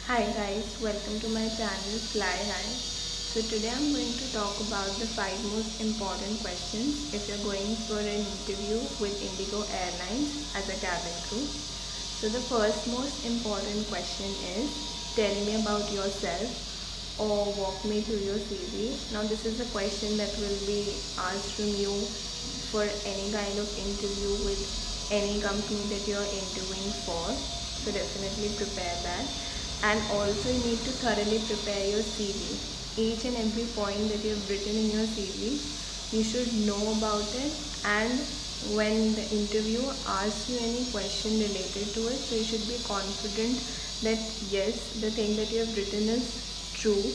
Hi guys, welcome to my channel Fly High. So today I'm going to talk about the 5 most important questions if you're going for an interview with Indigo Airlines as a cabin crew. So the first most important question is, tell me about yourself or walk me through your CV. Now this is a question that will be asked from you for any kind of interview with any company that you're interviewing for. So definitely prepare that, and also you need to thoroughly prepare your CV. Each and every point that you have written in your CV, you should know about it, and when the interview asks you any question related to it, so you should be confident that yes, the thing that you have written is true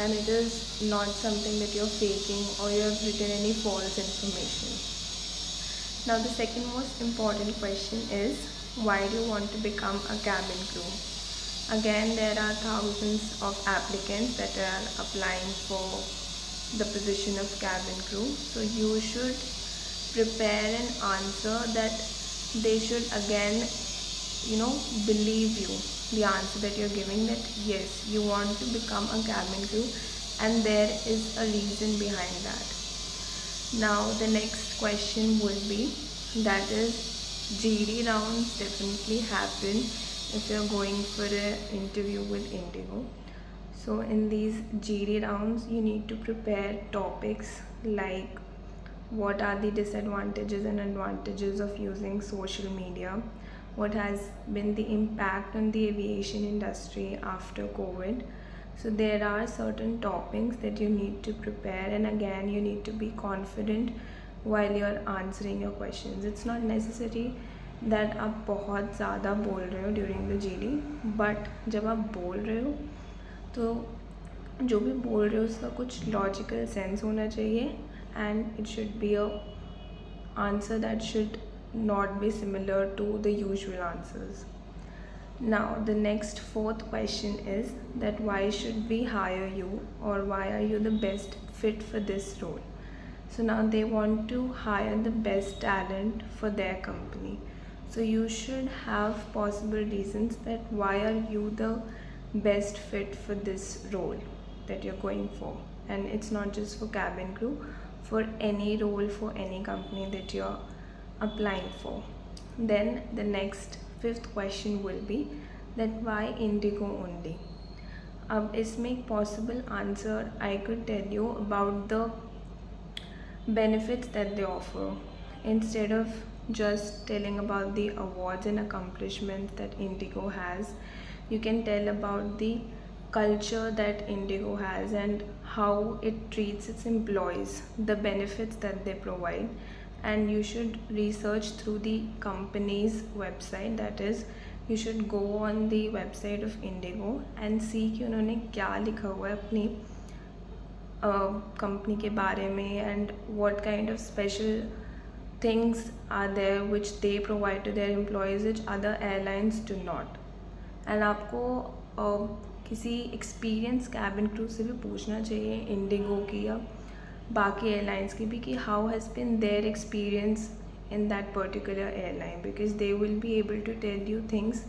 and it is not something that you're faking or you have written any false information. Now the second most important question is, why do you want to become a cabin crew? Again, there are thousands of applicants that are applying for the position of cabin crew. So you should prepare an answer that they should again, believe you. The answer that you're giving, that yes, you want to become a cabin crew and there is a reason behind that. Now the next question would be, that is, GD rounds definitely happen if you're going for an interview with Indigo. So in these GD rounds, you need to prepare topics like what are the disadvantages and advantages of using social media, what has been the impact on the aviation industry after COVID. So there are certain topics that you need to prepare, and again you need to be confident while you're answering your questions. It's not necessary that आप बहुत ज़्यादा बोल रहे हो during the GD, but जब आप बोल रहे हो तो जो भी बोल रहे हो उसका कुछ लॉजिकल सेंस होना चाहिए, and it should be a answer that should not be similar to the usual answers. Now the next fourth question is that why should we hire you, or why are you the best fit for this role? So now they want to hire the best talent for their company. So you should have possible reasons that why are you the best fit for this role that you're going for. And it's not just for cabin crew, for any role for any company that you're applying for. Then the next fifth question will be that why Indigo only. अब इसमें एक possible answer I could tell you about the benefits that they offer, instead of just telling about the awards and accomplishments that Indigo has. You can tell about the culture that Indigo has and how it treats its employees, the benefits that they provide. And you should research through the company's website, that is, you should go on the website of Indigo and see कि उन्होंने क्या लिखा हुआ है अपनी company के बारे में, and what kind of special things are there which they provide to their employees which other airlines do not. And आपको किसी एक्सपीरियंस कैबिन क्रू से भी पूछना चाहिए, इंडिगो की या बाकी एयरलाइंस की भी, कि how has been their experience in that particular airline, because they will be able to tell you things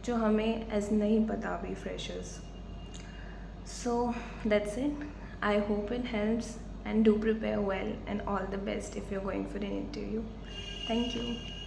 जो हमें एज नहीं पता अभी freshers. So that's it. I hope it helps, and do prepare well, and all the best if you're going for an interview. Thank you.